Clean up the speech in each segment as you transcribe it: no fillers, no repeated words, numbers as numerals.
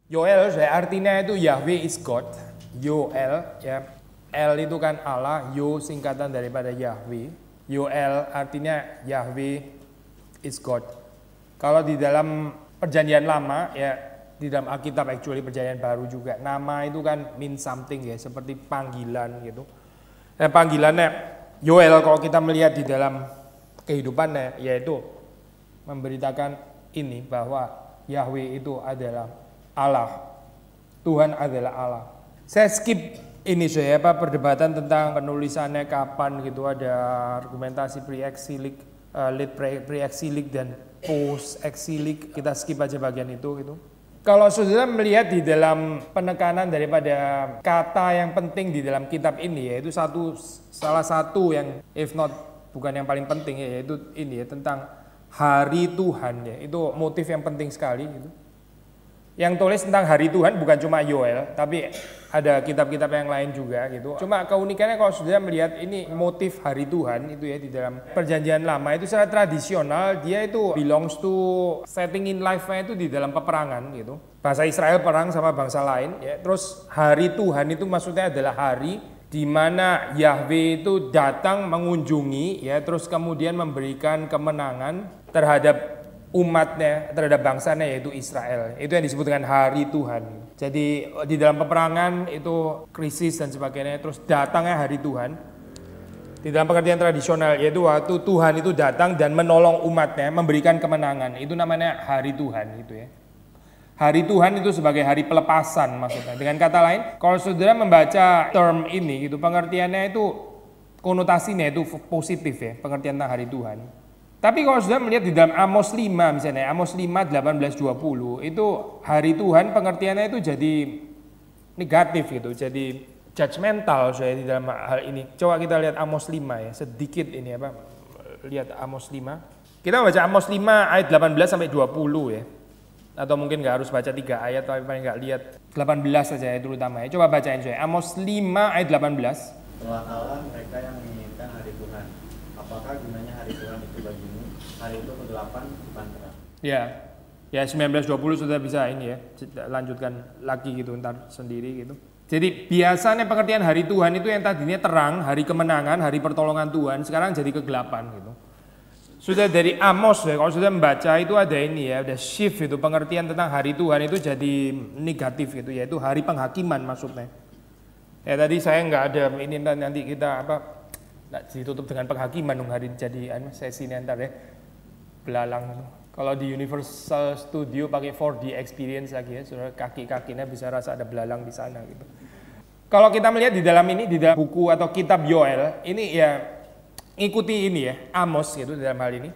Yoel artinya itu Yahweh is God. Yoel ya. El itu kan Allah, Yo singkatan daripada Yahweh. Yoel artinya Yahweh is God. Kalau di dalam perjanjian lama ya, di dalam Alkitab actually perjanjian baru juga, nama itu kan mean something ya, seperti panggilan gitu. Panggilannya Yoel kalau kita melihat di dalam kehidupannya yaitu memberitakan ini bahwa Yahweh itu adalah Allah. Tuhan adalah Allah. Saya skip ini saya perdebatan tentang penulisannya kapan gitu, ada argumentasi pre-exilik, late pre-exilik dan post-exilik. Kita skip aja bagian itu gitu. Kalau saudara melihat di dalam penekanan daripada kata yang penting di dalam kitab ini yaitu salah satu yang if not bukan yang paling penting ya, yaitu ini ya tentang hari Tuhan ya. Itu motif yang penting sekali gitu. Yang tulis tentang hari Tuhan bukan cuma Yoel, tapi ada kitab-kitab yang lain juga gitu. Cuma keunikannya kalau sudah melihat ini motif hari Tuhan itu ya di dalam perjanjian lama itu secara tradisional dia itu belongs to setting in life-nya itu di dalam peperangan gitu. Bangsa Israel perang sama bangsa lain ya. Terus hari Tuhan itu maksudnya adalah hari di mana Yahweh itu datang mengunjungi ya, terus kemudian memberikan kemenangan terhadap umatnya, terhadap bangsanya yaitu Israel. Itu yang disebut dengan hari Tuhan. Jadi di dalam peperangan itu krisis dan sebagainya, terus datangnya hari Tuhan. Di dalam pengertian tradisional yaitu waktu Tuhan itu datang dan menolong umatnya, memberikan kemenangan. Itu namanya hari Tuhan gitu ya. Hari Tuhan itu sebagai hari pelepasan maksudnya. Dengan kata lain, kalau saudara membaca term ini gitu, pengertiannya itu konotasinya itu positif ya, pengertian tentang hari Tuhan. Tapi kalau sudah melihat di dalam Amos 5 misalnya, Amos 5, 18-20, itu hari Tuhan pengertiannya itu jadi negatif gitu, jadi judgmental saya di dalam hal ini. Coba kita lihat Amos 5 ya, sedikit ini apa, lihat Amos 5. Kita baca Amos 5 ayat 18-20 ya. Atau mungkin nggak harus baca 3 ayat, tapi paling nggak lihat 18 saja ya terutama ya. Coba bacain saya, Amos 5 ayat 18. Celakalah mereka yang menginginkan hari Tuhan. Apakah gunanya hari Tuhan itu bagimu? Hari itu ke-8 bukan terang. Ya 19-20 sudah bisa ini ya, lanjutkan lagi gitu ntar sendiri gitu. Jadi biasanya pengertian hari Tuhan itu yang tadinya terang, hari kemenangan, hari pertolongan Tuhan, sekarang jadi kegelapan gitu. Sudah dari Amos ya, kalau sudah membaca itu ada ini ya, ada shift itu pengertian tentang hari Tuhan itu jadi negatif gitu, yaitu hari penghakiman maksudnya. Ya tadi saya nggak ada ini nanti kita ditutup dengan penghakiman dong hari jadi sesi ini ntar ya, belalang. Kalau di Universal Studio pakai 4D experience lagi ya, saudara kaki-kakinya bisa rasa ada belalang di sana gitu. Kalau kita melihat di dalam ini, di dalam buku atau kitab Yoel, ini ya ikuti ini ya, Amos gitu dalam hal ini.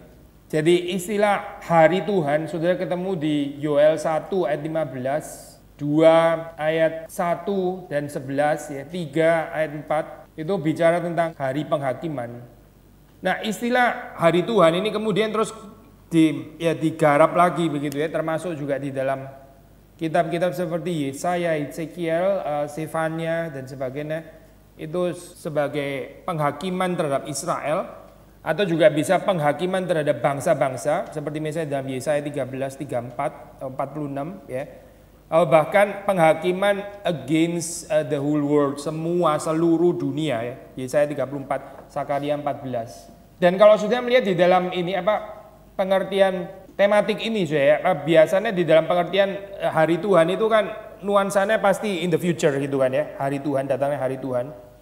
Jadi istilah hari Tuhan saudara ketemu di Yoel 1 ayat 15, 2 ayat 1 dan 11 ya, 3 ayat 4 itu bicara tentang hari penghakiman. Nah istilah hari Tuhan ini kemudian terus digarap lagi begitu ya, termasuk juga di dalam kitab-kitab seperti Yesaya, Ezekiel, Sefania dan sebagainya. Itu sebagai penghakiman terhadap Israel atau juga bisa penghakiman terhadap bangsa-bangsa seperti misalnya dalam Yesaya 13, 34, 46 ya. Bahkan penghakiman against the whole world, seluruh dunia ya. Yesaya 34, Sakaria 14. Dan kalau sudah melihat di dalam ini pengertian tematik ini biasanya di dalam pengertian hari Tuhan itu kan nuansanya pasti in the future gitu kan ya. Hari Tuhan, datangnya hari Tuhan.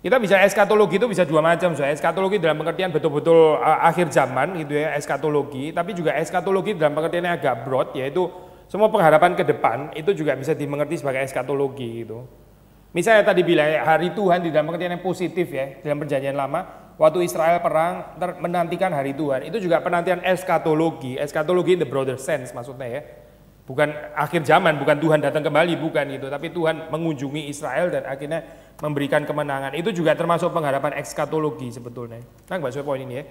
Kita bisa eskatologi itu bisa dua macam, eskatologi dalam pengertian betul-betul akhir zaman gitu ya, eskatologi, tapi juga eskatologi dalam pengertian yang agak broad, yaitu semua pengharapan ke depan itu juga bisa dimengerti sebagai eskatologi gitu. Misalnya tadi bilang hari Tuhan di dalam pengertian yang positif ya, dalam perjanjian lama, waktu Israel perang menantikan hari Tuhan, itu juga penantian eskatologi in the broader sense maksudnya ya. Bukan akhir zaman, bukan Tuhan datang kembali, bukan gitu, tapi Tuhan mengunjungi Israel dan akhirnya memberikan kemenangan. Itu juga termasuk pengharapan eskatologi sebetulnya. Nah, bahas poin ini ya.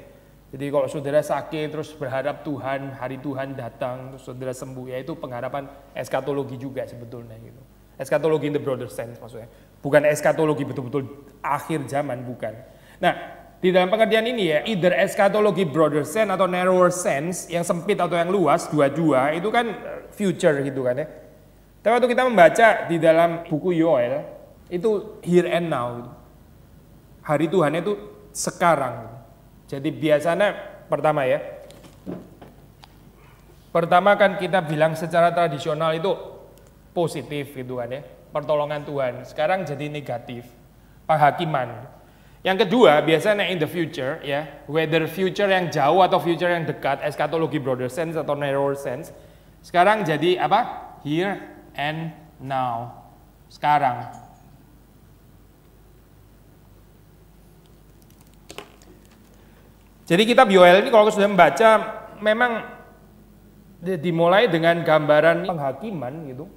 Jadi kalau saudara sakit terus berharap Tuhan, hari Tuhan datang, terus saudara sembuh, ya itu pengharapan eskatologi juga sebetulnya gitu. Eskatologi in the broader sense maksudnya. Bukan eskatologi betul-betul akhir zaman, bukan. Nah, di dalam pengertian ini ya, either eskatologi broader sense atau narrower sense, yang sempit atau yang luas, dua-dua itu kan future gitu kan ya. Tapi waktu kita membaca di dalam buku Yoel, itu here and now. Gitu. Hari Tuhan itu sekarang. Gitu. Jadi biasanya pertama ya, pertama kan kita bilang secara tradisional itu positif gitu kan ya, pertolongan Tuhan. Sekarang jadi negatif, penghakiman. Yang kedua biasanya in the future ya, whether future yang jauh atau future yang dekat, eschatology broader sense atau narrower sense. Sekarang jadi apa? Here and now. Sekarang. Jadi kitab Yoel ini kalau sudah membaca memang dimulai dengan gambaran penghakiman gitu.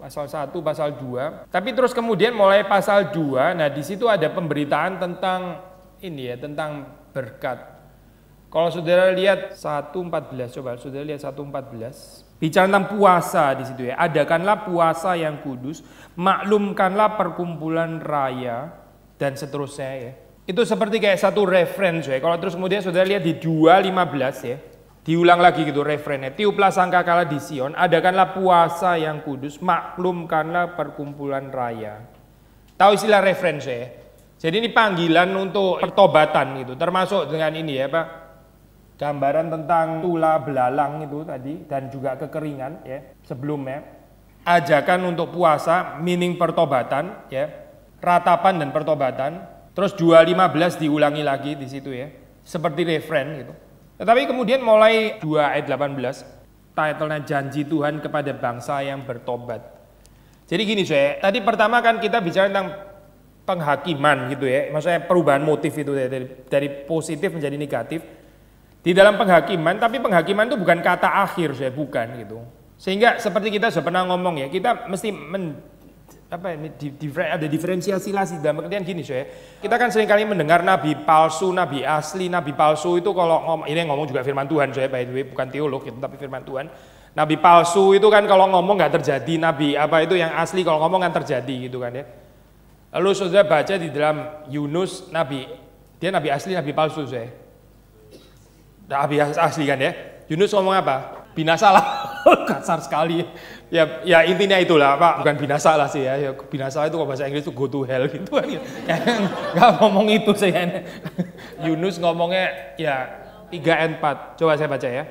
Pasal 1, pasal 2. Tapi terus kemudian mulai pasal 2, nah di situ ada pemberitaan tentang ini ya, tentang berkat. Kalau saudara lihat 1:14, coba saudara lihat 1:14. Bicara tentang puasa di situ ya. Adakanlah puasa yang kudus, maklumkanlah perkumpulan raya dan seterusnya ya. Itu seperti kayak satu reference ya. Kalau terus kemudian saudara lihat di 2:15 ya. Diulang lagi gitu referennya. Tiuplah sangkakala di Sion, adakanlah puasa yang kudus, maklumkanlah perkumpulan raya. Tahu istilah reference ya. Jadi ini panggilan untuk pertobatan gitu. Termasuk dengan ini ya Pak. Gambaran tentang tula belalang itu tadi dan juga kekeringan ya sebelumnya. Ajakan untuk puasa, meaning pertobatan ya. Ratapan dan pertobatan. Terus 2:15 diulangi lagi di situ ya. Seperti referen gitu. Tetapi kemudian mulai 2 ayat 18, title-nya janji Tuhan kepada bangsa yang bertobat. Jadi gini saya, tadi pertama kan kita bicara tentang penghakiman gitu ya. Maksudnya perubahan motif itu ya, dari positif menjadi negatif. Di dalam penghakiman, tapi penghakiman itu bukan kata akhir saya, bukan gitu. Sehingga seperti kita sudah pernah ngomong ya, kita mesti ada diferensiasi lah dalam pengertian gini saya. Kita kan seringkali mendengar nabi palsu, nabi asli, nabi palsu itu kalau ngomong, ini ngomong juga firman Tuhan saya, by the way, bukan teolog gitu, tapi firman Tuhan. Nabi palsu itu kan kalau ngomong nggak terjadi, nabi apa itu yang asli kalau ngomong kan terjadi gitu kan ya. Lalu saudara baca di dalam Yunus, dia nabi asli, nabi palsu saya. Nabi asli kan ya. Yunus ngomong apa? Binasalah. Kasar sekali ya intinya itulah Pak, bukan binasa lah sih ya binasa itu kalau bahasa Inggris itu go to hell gitu kan nggak ngomong itu saya. Yunus ngomongnya ya 3:4, coba saya baca ya.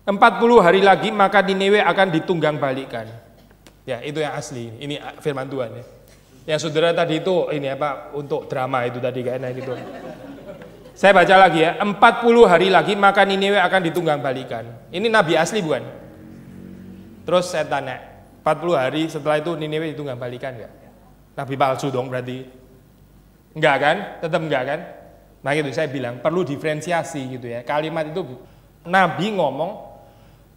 40 hari lagi maka Niniwe akan ditunggang balikan ya, itu yang asli, ini firman Tuhan ya. Yang saudara tadi itu ini apa untuk drama itu tadi kayaknya gitu. Saya baca lagi ya, 40 hari lagi maka Niniwe akan ditunggang balikan. Ini nabi asli bukan? Terus saya tanya, 40 hari setelah itu Niniwe ditunggang balikan enggak? Nabi palsu dong berarti. Enggak kan? Tetap enggak kan? Nah gitu saya bilang, perlu diferensiasi gitu ya. Kalimat itu Nabi ngomong,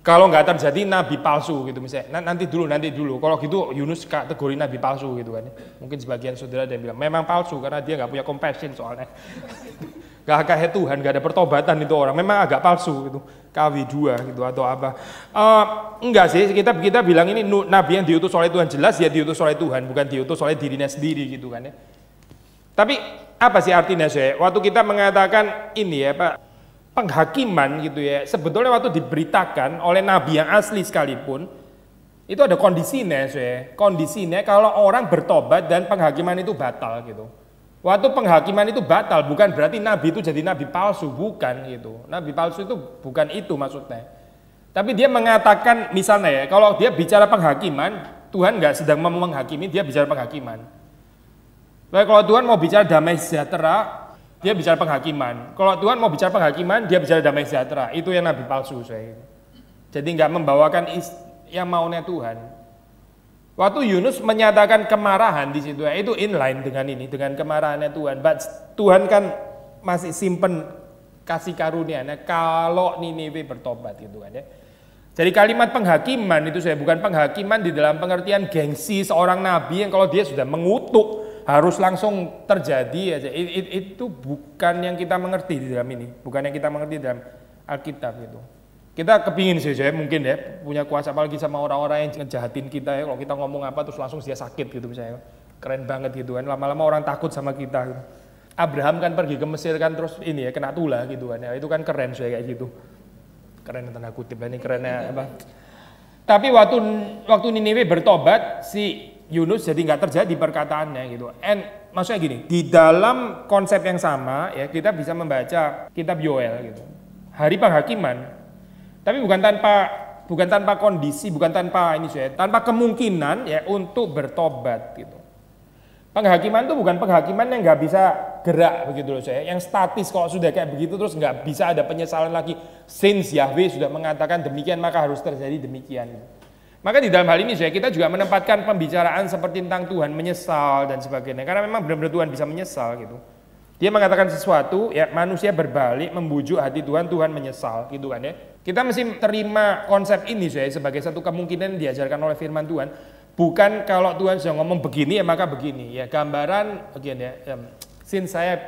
kalau enggak terjadi Nabi palsu gitu misalnya. Nanti dulu. Kalau gitu Yunus kategori Nabi palsu gitu kan. Mungkin sebagian saudara ada yang bilang, memang palsu karena dia enggak punya compassion soalnya. Gak kayak Tuhan, gak ada pertobatan itu orang, memang agak palsu gitu, KW2 gitu atau apa. Enggak sih, kita bilang ini nabi yang diutus oleh Tuhan, jelas ya diutus oleh Tuhan, bukan diutus oleh dirinya sendiri gitu kan ya. Tapi apa sih artinya saya? Waktu kita mengatakan ini ya Pak, penghakiman gitu ya, sebetulnya waktu diberitakan oleh nabi yang asli sekalipun, itu ada kondisinya saya. Kondisinya kalau orang bertobat dan penghakiman itu batal gitu. Waktu penghakiman itu batal, bukan berarti nabi itu jadi nabi palsu, bukan gitu. Nabi palsu itu bukan itu maksudnya. Tapi dia mengatakan misalnya ya, kalau dia bicara penghakiman, Tuhan nggak sedang menghakimi, dia bicara penghakiman. Baik, kalau Tuhan mau bicara damai sejahtera, dia bicara penghakiman. Kalau Tuhan mau bicara penghakiman, dia bicara damai sejahtera. Itu yang nabi palsu saya. Jadi nggak membawakan yang maunya Tuhan. Waktu Yunus menyatakan kemarahan di situ, itu inline dengan ini, dengan kemarahannya Tuhan. But Tuhan kan masih simpen kasih karunia-Nya kalau Niniwe bertobat gitu kan ya. Jadi kalimat penghakiman itu saya bukan penghakiman di dalam pengertian gengsi seorang nabi yang kalau dia sudah mengutuk harus langsung terjadi aja. Itu bukan yang kita mengerti di dalam ini, bukan yang kita mengerti dalam Alkitab itu. Kita kepingin sih saya mungkin ya punya kuasa apalagi sama orang-orang yang ngejahatin kita ya, kalau kita ngomong apa terus langsung dia sakit gitu misalnya, keren banget gitu kan, lama-lama orang takut sama kita gitu. Abraham kan pergi ke Mesir kan terus ini ya kena tula gitu kan ya, itu kan keren saya kayak gitu, keren tanda kutip ini kerennya apa. Tapi waktu Niniwe bertobat, si Yunus jadi nggak terjadi perkataannya gitu. Maksudnya gini, di dalam konsep yang sama ya kita bisa membaca kitab Yoel gitu. Hari penghakiman, tapi bukan tanpa kondisi, bukan tanpa tanpa kemungkinan ya untuk bertobat gitu. Penghakiman itu bukan penghakiman yang nggak bisa gerak begitu loh saya, yang statis. Kalau sudah kayak begitu terus nggak bisa ada penyesalan lagi. Since Yahweh sudah mengatakan demikian maka harus terjadi demikian. Maka di dalam hal ini saya kita juga menempatkan pembicaraan seperti tentang Tuhan menyesal dan sebagainya. Karena memang benar-benar Tuhan bisa menyesal gitu. Dia mengatakan sesuatu, ya manusia berbalik membujuk hati Tuhan, Tuhan menyesal gitu kan ya. Kita mesti terima konsep ini saya sebagai satu kemungkinan yang diajarkan oleh firman Tuhan. Bukan kalau Tuhan sudah ngomong begini ya maka begini ya, gambaran again ya, since saya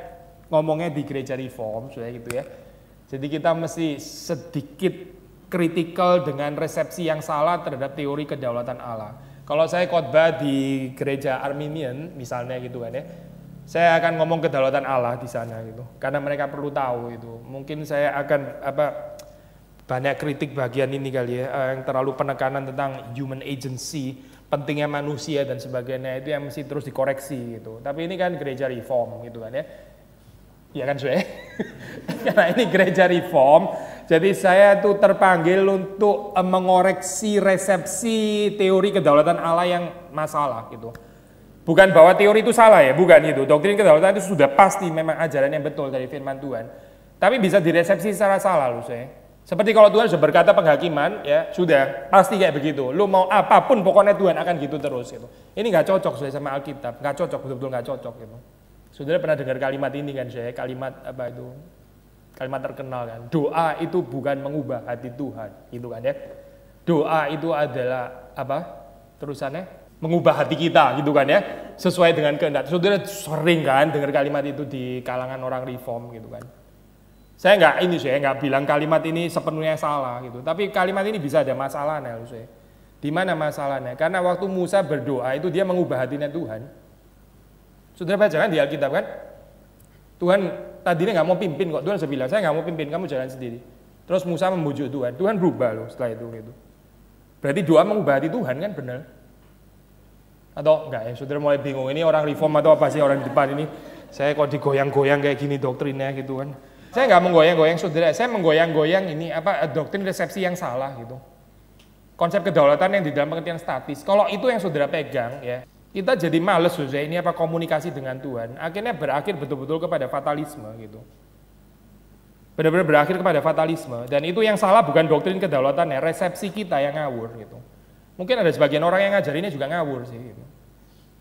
ngomongnya di gereja reform sudah gitu ya, jadi kita mesti sedikit kritikal dengan resepsi yang salah terhadap teori kedaulatan Allah. Kalau saya khotbah di gereja Arminian misalnya gitu kan ya, saya akan ngomong kedaulatan Allah di sana gitu, karena mereka perlu tahu itu. Mungkin saya akan banyak kritik bagian ini kali ya, yang terlalu penekanan tentang human agency, pentingnya manusia dan sebagainya, itu yang mesti terus dikoreksi gitu. Tapi ini kan gereja reform gitu kan ya. Iya kan saya? Karena ini gereja reform, jadi saya tuh terpanggil untuk mengoreksi resepsi teori kedaulatan Allah yang masalah gitu. Bukan bahwa teori itu salah ya, bukan itu. Doktrin kedaulatan itu sudah pasti memang ajaran yang betul dari firman Tuhan. Tapi bisa diresepsi secara salah loh saya. Seperti kalau Tuhan sudah berkata penghakiman, ya sudah pasti kayak begitu. Lu mau apapun pokoknya Tuhan akan gitu terus gitu. Ini nggak cocok saya sama Alkitab, nggak cocok, betul-betul nggak cocok gitu. Saudara pernah dengar kalimat ini kan saya, kalimat apa itu? Kalimat terkenal kan. Doa itu bukan mengubah hati Tuhan, gitu kan ya. Doa itu adalah apa? Terusannya mengubah hati kita, gitu kan ya. Sesuai dengan kehendak. Saudara sering kan dengar kalimat itu di kalangan orang reform gitu kan. Saya nggak bilang kalimat ini sepenuhnya salah gitu, tapi kalimat ini bisa ada masalahnya loh saya. Di mana masalahnya? Karena waktu Musa berdoa itu dia mengubah hatinya Tuhan. Saudara baca kan di Alkitab kan? Tuhan tadinya nggak mau pimpin kok, Tuhan bilang saya nggak mau pimpin, kamu jalan sendiri. Terus Musa membujuk Tuhan, Tuhan berubah loh setelah itu gitu. Berarti doa mengubah hati Tuhan kan benar? Atau enggak ya? Saudara mulai bingung ini orang reform atau apa sih orang di depan ini? Saya kok digoyang-goyang kayak gini doktrinnya gitu kan? Saya nggak menggoyang-goyang saudara, saya menggoyang-goyang ini doktrin resepsi yang salah gitu. Konsep kedaulatan yang di dalam pengertian statis. Kalau itu yang saudara pegang ya, kita jadi males saudara ini komunikasi dengan Tuhan. Akhirnya berakhir betul-betul kepada fatalisme gitu. Benar-benar berakhir kepada fatalisme. Dan itu yang salah bukan doktrin kedaulatan ya, resepsi kita yang ngawur gitu. Mungkin ada sebagian orang yang ngajarinnya juga ngawur sih gitu.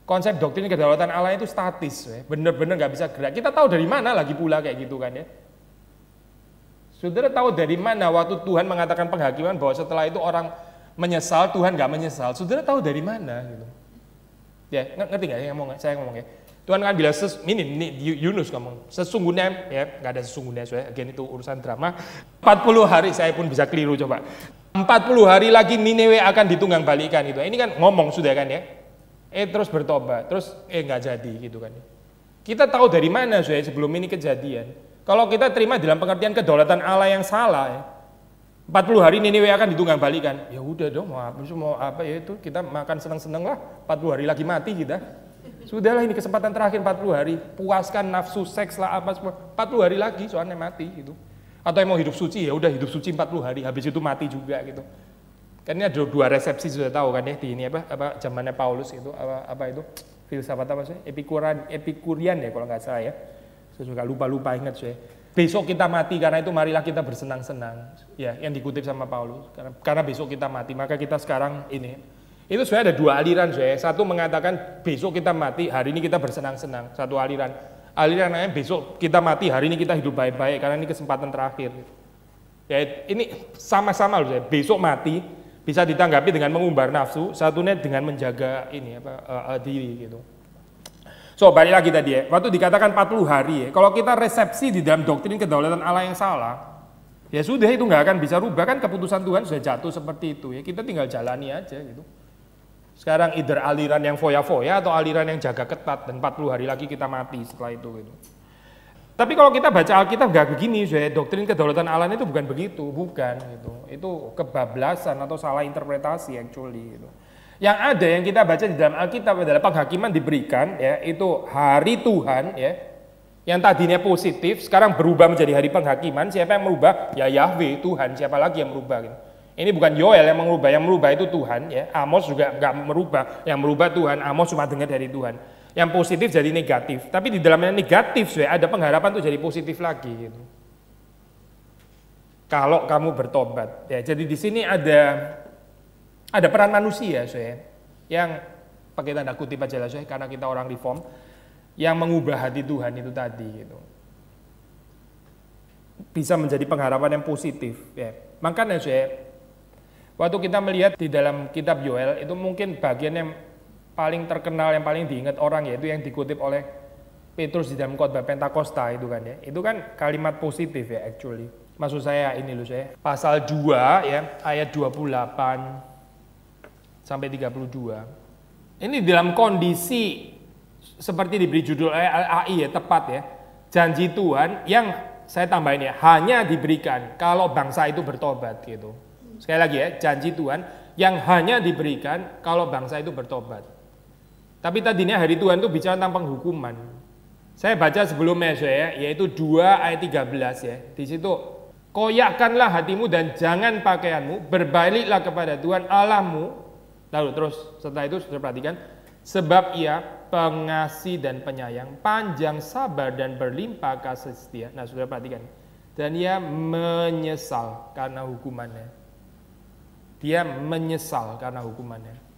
Konsep doktrin kedaulatan Allah itu statis ya, benar-benar nggak bisa gerak. Kita tahu dari mana lagi pula kayak gitu kan ya. Saudara tahu dari mana waktu Tuhan mengatakan penghakiman bahwa setelah itu orang menyesal, Tuhan nggak menyesal. Saudara tahu dari mana gitu? Ya, ngerti nggak saya ngomong ya? Tuhan kan bilang ini Yunus ngomong, sesungguhnya ya nggak ada sesungguhnya saya, again itu urusan drama. 40 hari saya pun bisa keliru coba. 40 hari lagi Niniwe akan ditunggang balikan gitu. Ini kan ngomong sudah kan ya? Terus bertobat, terus nggak jadi gitu kan? Kita tahu dari mana saya sebelum ini kejadian? Kalau kita terima dalam pengertian kedaulatan Allah yang salah ya, 40 hari Niniwe akan ditunggang balikan. Ya udah dong, mau apa ya itu, kita makan seneng-seneng lah, 40 hari lagi mati kita. Sudahlah ini kesempatan terakhir 40 hari, puaskan nafsu seks lah apa semua, 40 hari lagi soalnya mati gitu. Atau yang mau hidup suci ya udah hidup suci 40 hari, habis itu mati juga gitu. Kan ini ada dua resepsi sudah tahu kan ya di ini apa zamannya Paulus itu apa itu filsafat apa sih? Epikurian ya kalau nggak salah ya. Saya juga lupa ingat saya. Besok kita mati karena itu marilah kita bersenang-senang. Ya, yang dikutip sama Paulus. Karena besok kita mati, maka kita sekarang ini. Itu sebenarnya ada dua aliran saya. Satu mengatakan besok kita mati, hari ini kita bersenang-senang. Satu aliran. Aliran lain besok kita mati, hari ini kita hidup baik-baik karena ini kesempatan terakhir. Ya, ini sama-sama loh saya. Besok mati bisa ditanggapi dengan mengumbar nafsu, satunya dengan menjaga ini diri gitu. So, balik lagi tadi ya, waktu dikatakan 40 hari ya, kalau kita resepsi di dalam doktrin kedaulatan Allah yang salah, ya sudah itu nggak akan bisa rubah kan, keputusan Tuhan sudah jatuh seperti itu ya, kita tinggal jalani aja gitu. Sekarang either aliran yang foya-foya atau aliran yang jaga ketat dan 40 hari lagi kita mati setelah itu gitu. Tapi kalau kita baca Alkitab nggak begini, doktrin kedaulatan Allah itu bukan begitu, bukan gitu. Itu kebablasan atau salah interpretasi actually gitu. Yang ada yang kita baca di dalam Alkitab adalah penghakiman diberikan ya, itu hari Tuhan ya. Yang tadinya positif sekarang berubah menjadi hari penghakiman. Siapa yang merubah? Ya Yahweh, Tuhan. Siapa lagi yang merubah gitu. Ini bukan Yoel yang merubah itu Tuhan ya. Amos juga nggak merubah, yang merubah Tuhan. Amos cuma dengar dari Tuhan. Yang positif jadi negatif, tapi di dalamnya negatif ada pengharapan tuh jadi positif lagi gitu. Kalau kamu bertobat ya, jadi di sini ada peran manusia yang pakai tanda kutip aja lah karena kita orang reform yang mengubah hati Tuhan itu tadi gitu. Bisa menjadi pengharapan yang positif ya. Makanya waktu kita melihat di dalam kitab Yoel itu mungkin bagian yang paling terkenal, yang paling diingat orang yaitu yang dikutip oleh Petrus di dalam khotbah Pentakosta itu kan ya. Itu kan kalimat positif ya actually. Maksud saya ini loh pasal 2 ya ayat 28 sampai 32. Ini dalam kondisi seperti diberi judul AI ya, tepat ya. Janji Tuhan yang saya tambahin ya, hanya diberikan kalau bangsa itu bertobat gitu. Sekali lagi ya, janji Tuhan yang hanya diberikan kalau bangsa itu bertobat. Tapi tadinya hari Tuhan itu bicara tentang penghukuman. Saya baca sebelumnya yaitu 2 ayat 13 ya. Di situ, koyakkanlah hatimu dan jangan pakaianmu, berbaliklah kepada Tuhan Allahmu. Lalu terus setelah itu sudah perhatikan, sebab Ia pengasih dan penyayang, panjang sabar dan berlimpah kasih setia. Nah sudah perhatikan. Dan Ia menyesal karena hukumannya. Dia menyesal karena hukumannya.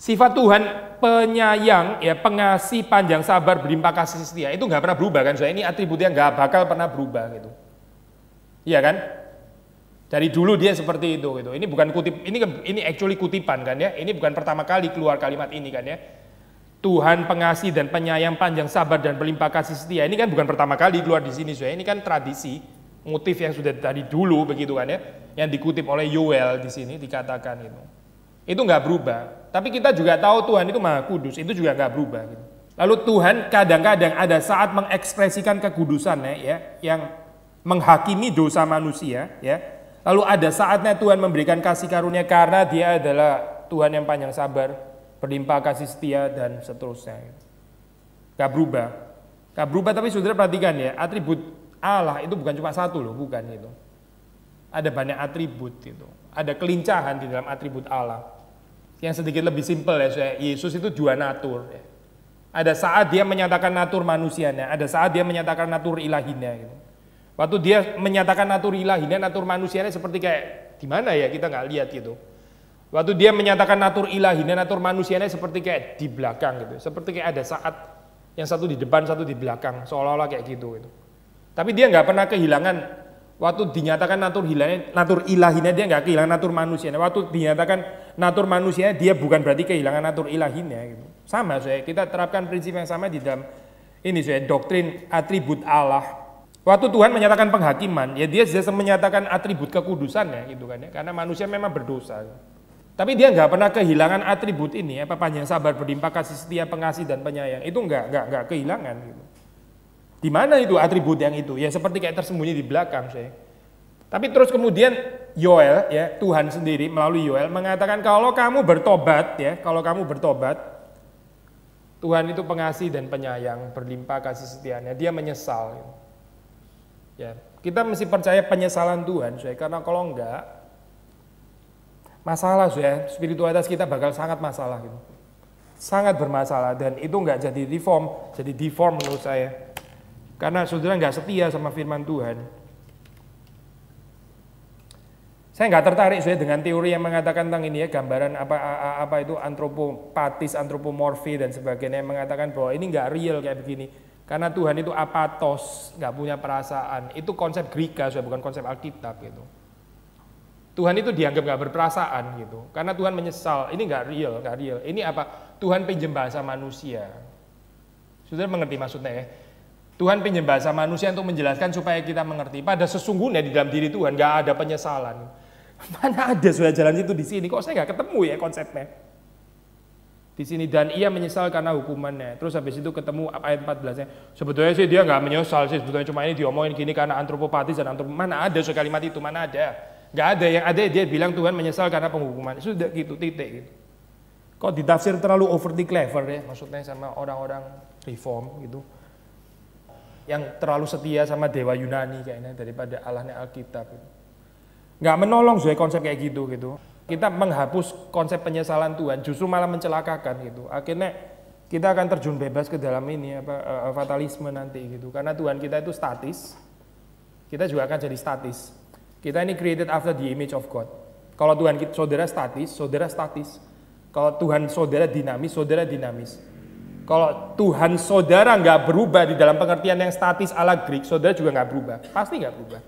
Sifat Tuhan penyayang, ya pengasih, panjang sabar, berlimpah kasih setia itu nggak pernah berubah kan? Ini atribut yang nggak bakal pernah berubah gitu. Iya kan? Dari dulu dia seperti itu gitu. Ini bukan kutip, ini actually kutipan kan ya? Ini bukan pertama kali keluar kalimat ini kan ya? Tuhan pengasih dan penyayang, panjang sabar dan berlimpah kasih setia. Ini kan bukan pertama kali keluar di sini, ini kan tradisi, motif yang sudah dari dulu begitu kan ya? Yang dikutip oleh Yoel di sini dikatakan itu. Itu nggak berubah. Tapi kita juga tahu Tuhan itu Maha Kudus, itu juga nggak berubah. Gitu. Lalu Tuhan kadang-kadang ada saat mengekspresikan kekudusannya, ya, yang menghakimi dosa manusia, ya. Lalu ada saatnya Tuhan memberikan kasih karunia karena Dia adalah Tuhan yang panjang sabar, berlimpah kasih setia dan seterusnya. Gak berubah, gak berubah. Tapi saudara perhatikan ya, atribut Allah itu bukan cuma satu loh, bukan itu. Ada banyak atribut itu, ada kelincahan di dalam atribut Allah. Yang sedikit lebih simpel ya, Yesus itu dua natur. Ya. Ada saat Dia menyatakan natur manusianya, ada saat Dia menyatakan natur ilahinya. Gitu. Waktu Dia menyatakan natur ilahinya, natur manusianya seperti kayak di mana ya kita nggak lihat gitu. Waktu Dia menyatakan natur ilahinya, natur manusianya seperti kayak di belakang gitu. Seperti kayak ada saat yang satu di depan, satu di belakang, seolah-olah kayak gitu. Tapi Dia nggak pernah kehilangan. Waktu dinyatakan natur ilahinya Dia nggak kehilangan natur manusianya. Waktu dinyatakan natur manusianya Dia bukan berarti kehilangan natur ilahinya. Gitu. Sama kita terapkan prinsip yang sama di dalam ini doktrin atribut Allah. Waktu Tuhan menyatakan penghakiman, ya Dia sudah menyatakan atribut kekudusannya gitu kan ya. Karena manusia memang berdosa. Tapi Dia nggak pernah kehilangan atribut ini, panjang sabar, berlimpah kasih setia, pengasih dan penyayang. Itu nggak kehilangan gitu. Di mana itu atribut yang itu? Ya seperti kayak tersembunyi di belakang Tapi terus kemudian Yoel, ya Tuhan sendiri melalui Yoel mengatakan kalau kamu bertobat, ya kalau kamu bertobat, Tuhan itu pengasih dan penyayang, berlimpah kasih setianya. Dia menyesal. Gitu. Ya kita mesti percaya penyesalan Tuhan, karena kalau enggak masalah, spiritualitas kita bakal sangat masalah, gitu. Sangat bermasalah dan itu enggak jadi reform, jadi deform menurut saya. Karena saudara nggak setia sama firman Tuhan. Saya nggak tertarik dengan teori yang mengatakan tentang ini ya, gambaran apa itu antropopatis, antropomorfi dan sebagainya, yang mengatakan bahwa ini nggak real kayak begini. Karena Tuhan itu apatos, nggak punya perasaan. Itu konsep Greka, bukan konsep Alkitab gitu. Tuhan itu dianggap nggak berperasaan gitu. Karena Tuhan menyesal. Ini nggak real. Ini apa? Tuhan pinjam bahasa manusia. Saudara mengerti maksudnya ya? Tuhan pinjam bahasa manusia untuk menjelaskan supaya kita mengerti. Pada sesungguhnya di dalam diri Tuhan nggak ada penyesalan. Mana ada jalan itu di sini? Kok saya nggak ketemu ya konsepnya? Di sini dan ia menyesal karena hukumannya. Terus habis itu ketemu ayat 14-nya. Sebetulnya sih dia nggak menyesal sih, sebetulnya cuma ini diomongin gini karena antropopatis dan mana ada kalimat itu, mana ada. Nggak ada, yang ada dia bilang Tuhan menyesal karena penghukuman. Sudah gitu, titik gitu. Kok ditafsir terlalu overly clever ya, maksudnya sama orang-orang reform gitu. Yang terlalu setia sama dewa Yunani kayaknya daripada Allahnya Alkitab. Gitu. Nggak menolong soal konsep kayak gitu. Kita menghapus konsep penyesalan Tuhan, justru malah mencelakakan gitu. Akhirnya kita akan terjun bebas ke dalam ini fatalisme nanti gitu. Karena Tuhan kita itu statis, kita juga akan jadi statis. Kita ini created after the image of God. Kalau Tuhan kita, saudara statis, saudara statis. Kalau Tuhan saudara dinamis. Kalau Tuhan saudara nggak berubah di dalam pengertian yang statis ala Greek, saudara juga nggak berubah, pasti nggak berubah.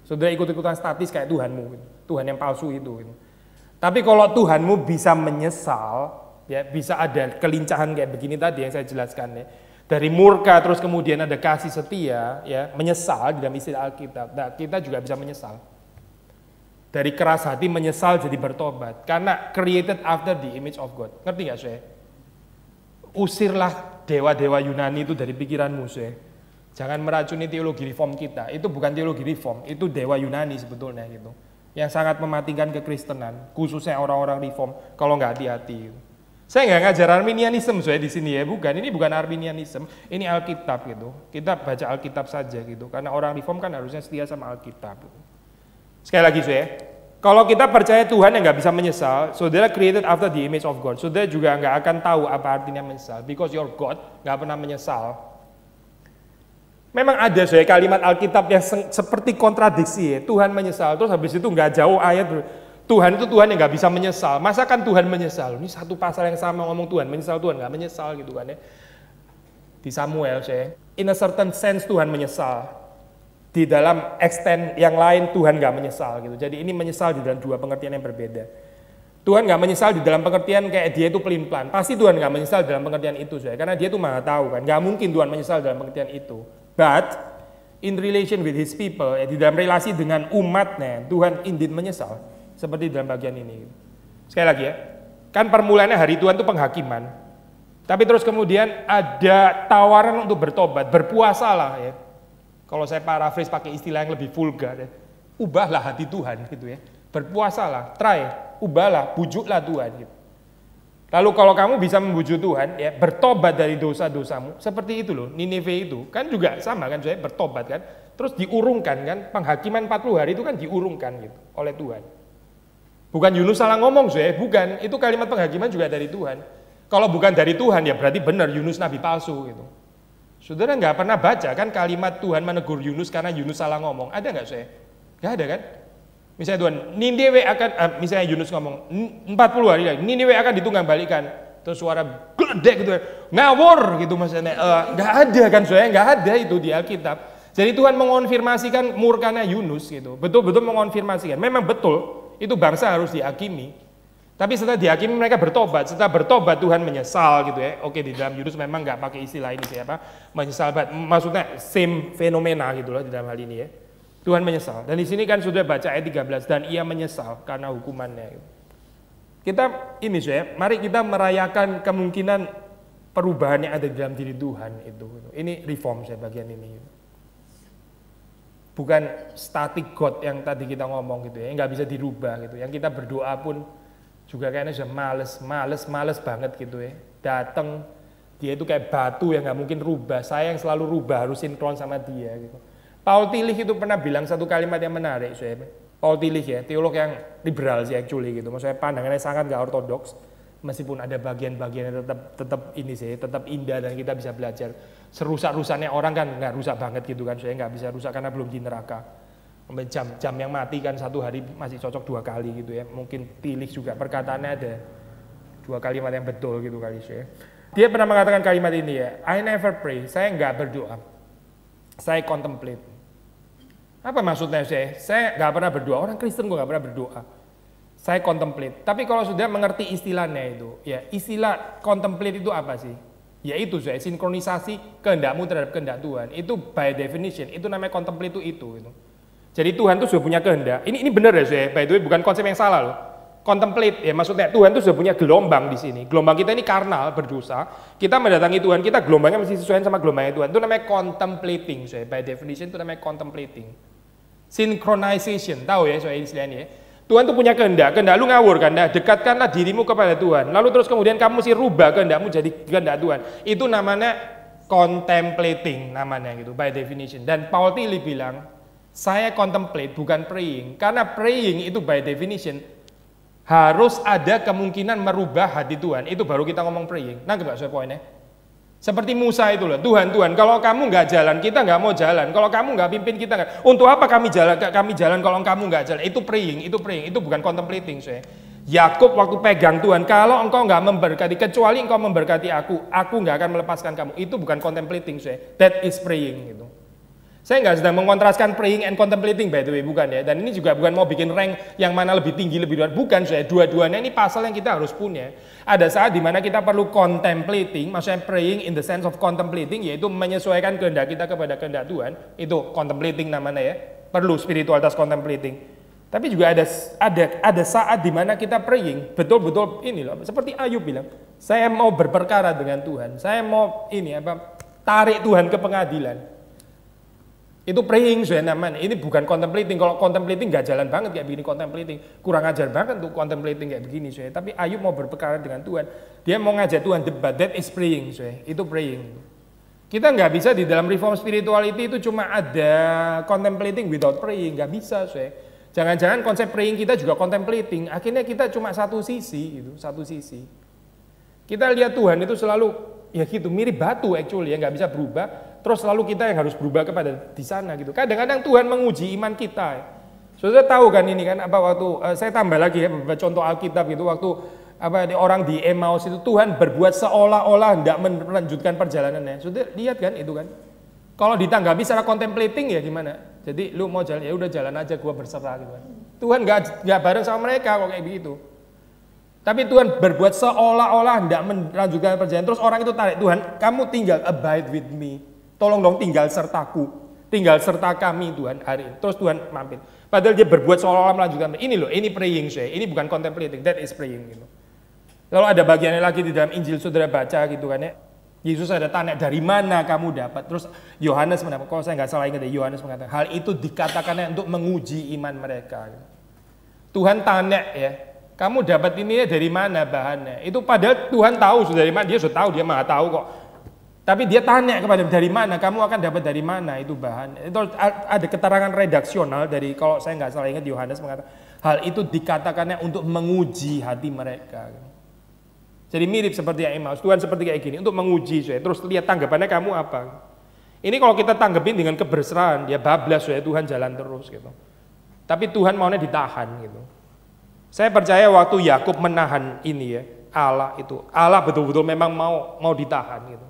Saudara ikut-ikutan statis kayak Tuhanmu, gitu. Tuhan yang palsu itu. Gitu. Tapi kalau Tuhanmu bisa menyesal, ya bisa ada kelincahan kayak begini tadi yang saya jelaskan ya. Dari murka terus kemudian ada kasih setia, ya menyesal di dalam istilah Alkitab. Nah, kita juga bisa menyesal. Dari keras hati menyesal jadi bertobat, karena created after the image of God. Ngerti nggak saya? Usirlah dewa-dewa Yunani itu dari pikiranmu saya. Jangan meracuni teologi reform kita. Itu bukan teologi reform, itu dewa Yunani sebetulnya gitu. Yang sangat mematikan kekristenan, khususnya orang-orang reform kalau nggak hati-hati. Saya nggak ngajar Arminianisme saya di sini ya, bukan. Ini bukan Arminianisme, ini Alkitab gitu. Kita baca Alkitab saja gitu, karena orang reform kan harusnya setia sama Alkitab. Sekali lagi saya, kalau kita percaya Tuhan yang nggak bisa menyesal, saudara created after the image of God, saudara juga nggak akan tahu apa artinya menyesal, because your God nggak pernah menyesal. Memang ada saya kalimat Alkitab yang seperti kontradiksi ya. Tuhan menyesal, terus habis itu nggak jauh ayat Tuhan itu Tuhan yang nggak bisa menyesal. Masa kan Tuhan menyesal? Ini satu pasal yang sama ngomong Tuhan menyesal, Tuhan nggak menyesal gitu kan ya. Di Samuel saya, in a certain sense Tuhan menyesal. Di dalam extent yang lain Tuhan nggak menyesal gitu. Jadi ini menyesal di dalam dua pengertian yang berbeda. Tuhan nggak menyesal di dalam pengertian kayak dia itu pelin-pelan. Pasti Tuhan nggak menyesal dalam pengertian itu saya, karena dia itu maha tahu kan. Nggak mungkin Tuhan menyesal dalam pengertian itu. But in relation with his people, di dalam relasi dengan umatnya, Tuhan indeed menyesal. Seperti dalam bagian ini. Sekali lagi ya, kan permulaannya hari Tuhan itu penghakiman. Tapi terus kemudian ada tawaran untuk bertobat, berpuasalah ya. Kalau saya paraphrase pakai istilah yang lebih vulgar ya. Ubahlah hati Tuhan gitu ya. Berpuasalah, ubahlah, bujuklah Tuhan gitu. Lalu kalau kamu bisa membujuk Tuhan, ya bertobat dari dosa-dosamu, seperti itu loh, Ninive itu, kan juga sama kan, saya bertobat kan, terus diurungkan kan, penghakiman 40 hari itu kan diurungkan gitu, oleh Tuhan. Bukan Yunus salah ngomong saya, bukan, itu kalimat penghakiman juga dari Tuhan. Kalau bukan dari Tuhan, ya berarti benar Yunus nabi palsu gitu. Saudara nggak pernah baca kan kalimat Tuhan menegur Yunus karena Yunus salah ngomong, ada nggak saya? Nggak ada kan? Misalnya Tuhan, Niniwe akan, misalnya Yunus ngomong, 40 hari lagi, Niniwe akan ditunggang balikan. Terus suara geledek gitu, ngawur gitu maksudnya. Nggak ada kan saya, nggak ada itu di Alkitab. Jadi Tuhan mengonfirmasikan murkanya Yunus gitu. Betul-betul mengonfirmasikan. Memang betul, itu bangsa harus dihakimi. Tapi setelah dihakimi mereka bertobat. Setelah bertobat Tuhan menyesal gitu ya. Oke, di dalam Yunus memang nggak pakai istilah ini siapa, menyesal, maksudnya same fenomena gitu loh di dalam hal ini ya. Tuhan menyesal. Dan di sini kan sudah baca ayat 13, dan ia menyesal karena hukumannya. Kita ini saya, mari kita merayakan kemungkinan perubahan yang ada di dalam diri Tuhan itu. Ini reform saya bagian ini. Bukan static God yang tadi kita ngomong gitu ya, yang nggak bisa dirubah gitu. Yang kita berdoa pun juga kayaknya sudah males banget gitu ya. Datang dia itu kayak batu yang nggak mungkin rubah. Saya yang selalu rubah harus sinkron sama dia gitu. Paul Tillich itu pernah bilang satu kalimat yang menarik, saya. Paul Tillich ya, teolog yang liberal sih actually gitu. Maksudnya pandangannya sangat gak ortodoks, meskipun ada bagian-bagian yang tetap ini sih, tetap indah dan kita bisa belajar. Serusak-rusaknya orang kan nggak rusak banget gitu kan, saya nggak bisa rusak karena belum di neraka. Jam yang mati kan satu hari masih cocok 2 kali gitu ya. Mungkin Tillich juga perkataannya ada 2 kalimat yang betul gitu kali saya. Dia pernah mengatakan kalimat ini ya, I never pray, saya nggak berdoa, saya contemplate. Apa maksudnya saya? Saya nggak pernah berdoa. Orang Kristen gue nggak pernah berdoa. Saya contemplate. Tapi kalau sudah mengerti istilahnya itu, ya istilah contemplate itu apa sih? Ya itu saya sinkronisasi kehendakmu terhadap kehendak Tuhan. Itu by definition. Itu namanya contemplate itu. Jadi Tuhan tuh sudah punya kehendak. Ini benar ya saya. By the way bukan konsep yang salah loh. contemplate ya, maksudnya Tuhan itu sudah punya gelombang di sini. Gelombang kita ini karnal, berdosa. Kita mendatangi Tuhan, kita gelombangnya mesti sesuai sama gelombangnya Tuhan. Itu namanya contemplating, so, by definition itu namanya contemplating. Synchronization, tahu ya soal istilahnya ya. Tuhan tuh punya kehendak lu ngawur kan, dekatkanlah dirimu kepada Tuhan. Lalu terus kemudian kamu mesti rubah kehendakmu jadi kehendak Tuhan. Itu namanya contemplating namanya gitu, by definition. Dan Paul Tillich bilang, saya contemplate bukan praying. Karena praying itu by definition harus ada kemungkinan merubah hati Tuhan. Itu baru kita ngomong praying. Nangkep gak soal poinnya? Seperti Musa itu loh, Tuhan, kalau kamu nggak jalan, kita nggak mau jalan. Kalau kamu nggak pimpin, kita nggak. Untuk apa kami jalan kalau kamu nggak jalan? Itu praying, itu bukan contemplating. Yakub waktu pegang Tuhan, kalau engkau nggak memberkati, kecuali engkau memberkati aku nggak akan melepaskan kamu. Itu bukan contemplating, that is praying gitu. Saya nggak sedang mengontraskan praying and contemplating by the way, bukan ya. Dan ini juga bukan mau bikin rank yang mana lebih tinggi, lebih luar. Bukan, dua-duanya ini pasal yang kita harus punya. Ada saat dimana kita perlu contemplating, maksudnya praying in the sense of contemplating, yaitu menyesuaikan kehendak kita kepada kehendak Tuhan. Itu contemplating namanya ya. Perlu spiritualitas contemplating. Tapi juga ada saat dimana kita praying, betul-betul ini loh. Seperti Ayub bilang, saya mau berperkara dengan Tuhan. Saya mau tarik Tuhan ke pengadilan. Itu praying namanya. Ini bukan contemplating. Kalau contemplating nggak jalan banget kayak begini contemplating. Kurang ajar banget tuh contemplating kayak begini. Tapi Ayub mau berperkara dengan Tuhan. Dia mau ngajak Tuhan debat. That is praying. Itu praying. Kita nggak bisa di dalam reform spirituality itu cuma ada contemplating without praying. Nggak bisa. Jangan-jangan konsep praying kita juga contemplating. Akhirnya kita cuma satu sisi. Satu sisi. Kita lihat Tuhan itu selalu ya gitu, mirip batu actually ya, nggak bisa berubah. Terus selalu kita yang harus berubah kepada di sana gitu. Kadang-kadang Tuhan menguji iman kita. Ya. Saudara tahu kan ini kan waktu saya tambah lagi ya contoh Alkitab gitu, waktu orang di Emmaus itu Tuhan berbuat seolah-olah hendak melanjutkan perjalanannya. Saudara lihat kan itu kan. Kalau ditanggapi secara contemplating ya gimana? Jadi lu mau jalan ya udah jalan aja, gua berserah gitu kan. Tuhan nggak bareng sama mereka kok kayak begitu. Tapi Tuhan berbuat seolah-olah hendak melanjutkan perjalanan. Terus orang itu tarik, Tuhan, kamu tinggal abide with me. Tolong dong tinggal sertaku. Tinggal serta kami Tuhan hari ini. Terus Tuhan mampir. Padahal dia berbuat seolah-olah melanjutkan. Ini loh, ini praying ini bukan contemplating. That is praying gitu. Lalu ada bagiannya lagi di dalam Injil saudara baca gitu kan ya. Yesus ada tanya dari mana kamu dapat. Terus Yohanes mendapat. Kalau saya nggak salah ingat ya, Yohanes mengatakan hal itu dikatakannya untuk menguji iman mereka. Gitu. Tuhan tanya ya. Kamu dapat ini dari mana bahannya? Itu padahal Tuhan tahu sudah dari mana. Dia sudah tahu, dia maha tahu kok. Tapi dia tanya kepada dari mana, kamu akan dapat dari mana itu bahan. Itu ada keterangan redaksional dari, kalau saya nggak salah ingat Yohanes mengatakan hal itu dikatakannya untuk menguji hati mereka. Jadi mirip seperti yang Emmaus, Tuhan seperti kayak gini untuk menguji saya. Terus lihat tanggapannya kamu apa. Ini kalau kita tanggepin dengan keberserahan, ya bablas ya Tuhan jalan terus gitu. Tapi Tuhan maunya ditahan gitu. Saya percaya waktu Yakub menahan ini ya, Allah betul-betul memang mau ditahan gitu.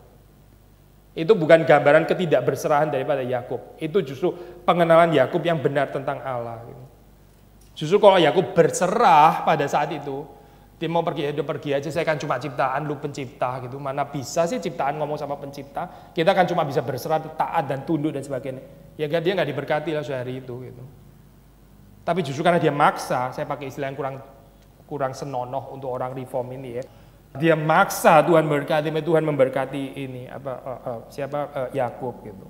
Itu bukan gambaran ketidakberserahan daripada Yakub. Itu justru pengenalan Yakub yang benar tentang Allah. Gitu. Justru kalau Yakub berserah pada saat itu, dia mau pergi, dia pergi aja. Saya kan cuma ciptaan, lu pencipta gitu. Mana bisa sih ciptaan ngomong sama pencipta? Kita kan cuma bisa berserah, taat dan tunduk dan sebagainya. Ya dia nggak diberkati lah sehari itu. Gitu. Tapi justru karena dia maksa, saya pakai istilah yang kurang senonoh untuk orang reform ini ya. Dia maksa Tuhan memberkati ini Yakub gitu.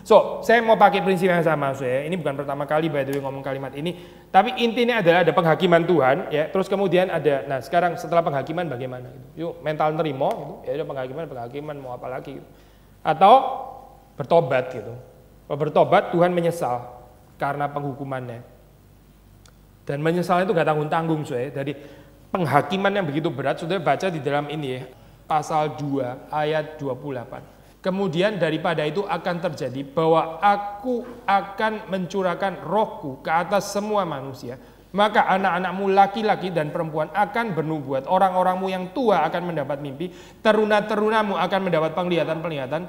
So, saya mau pakai prinsip yang sama saya. Ini bukan pertama kali by the way ngomong kalimat ini, tapi intinya adalah ada penghakiman Tuhan ya. Terus kemudian ada sekarang setelah penghakiman bagaimana gitu. Yuk mental nerimo gitu. Ya ada penghakiman mau apa lagi gitu. Atau bertobat gitu. Kalau bertobat Tuhan menyesal karena penghukumannya. Dan menyesal itu gak tanggung-tanggung saya. Dari penghakiman yang begitu berat, saudara baca di dalam ini ya, pasal 2 ayat 28. Kemudian daripada itu akan terjadi bahwa aku akan mencurahkan rohku ke atas semua manusia. Maka anak-anakmu laki-laki dan perempuan akan bernubuat. Orang-orangmu yang tua akan mendapat mimpi. Teruna-terunamu akan mendapat penglihatan-penglihatan.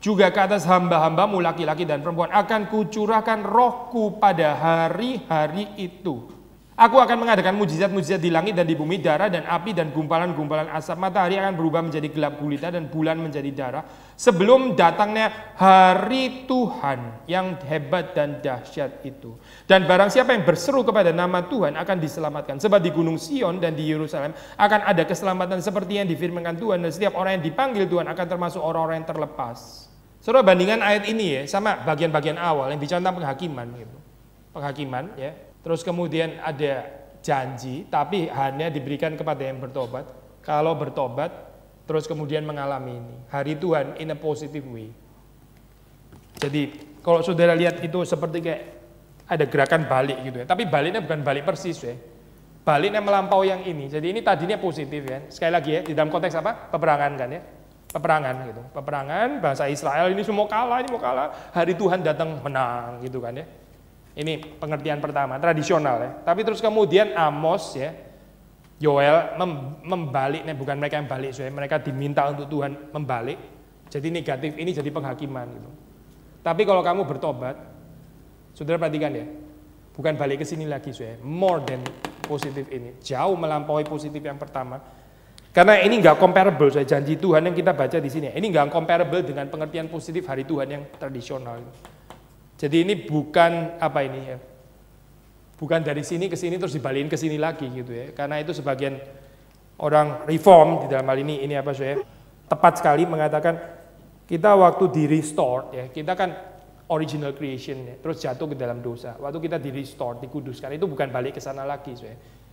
Juga ke atas hamba-hambamu laki-laki dan perempuan akan kucurahkan rohku pada hari-hari itu. Aku akan mengadakan mujizat-mujizat di langit dan di bumi, darah dan api dan gumpalan-gumpalan asap. Matahari akan berubah menjadi gelap gulita dan bulan menjadi darah. Sebelum datangnya hari Tuhan yang hebat dan dahsyat itu. Dan barang siapa yang berseru kepada nama Tuhan akan diselamatkan. Sebab di Gunung Sion dan di Yerusalem akan ada keselamatan seperti yang difirmankan Tuhan. Dan setiap orang yang dipanggil Tuhan akan termasuk orang-orang yang terlepas. Saudara, bandingkan ayat ini ya sama bagian-bagian awal yang bicara tentang penghakiman gitu. Penghakiman ya. Terus kemudian ada janji, tapi hanya diberikan kepada yang bertobat. Kalau bertobat, terus kemudian mengalami ini. Hari Tuhan in a positive way. Jadi kalau saudara lihat itu seperti kayak ada gerakan balik gitu ya. Tapi baliknya bukan balik persis ya. Baliknya melampaui yang ini. Jadi ini tadinya positif ya. Sekali lagi ya, di dalam konteks apa? Peperangan kan ya. Peperangan gitu. Peperangan, bangsa Israel ini semua kalah, ini mau kalah. Hari Tuhan datang menang gitu kan ya. Ini pengertian pertama, tradisional ya. Tapi terus kemudian Amos ya, Yoel membalik, bukan mereka yang balik, mereka diminta untuk Tuhan membalik. Jadi negatif ini jadi penghakiman gitu. Tapi kalau kamu bertobat, saudara perhatikan ya, bukan balik ke sini lagi, more than positif ini, jauh melampaui positif yang pertama. Karena ini nggak comparable, janji Tuhan yang kita baca di sini. Ini nggak comparable dengan pengertian positif hari Tuhan yang tradisional. Jadi ini bukan apa ini ya, bukan dari sini ke sini terus dibalikin ke sini lagi gitu ya. Karena itu sebagian orang reform di dalam hal ini apa tepat sekali mengatakan kita waktu di restore ya, kita kan original creation ya, terus jatuh ke dalam dosa. Waktu kita di restore, dikuduskan, itu bukan balik ke sana lagi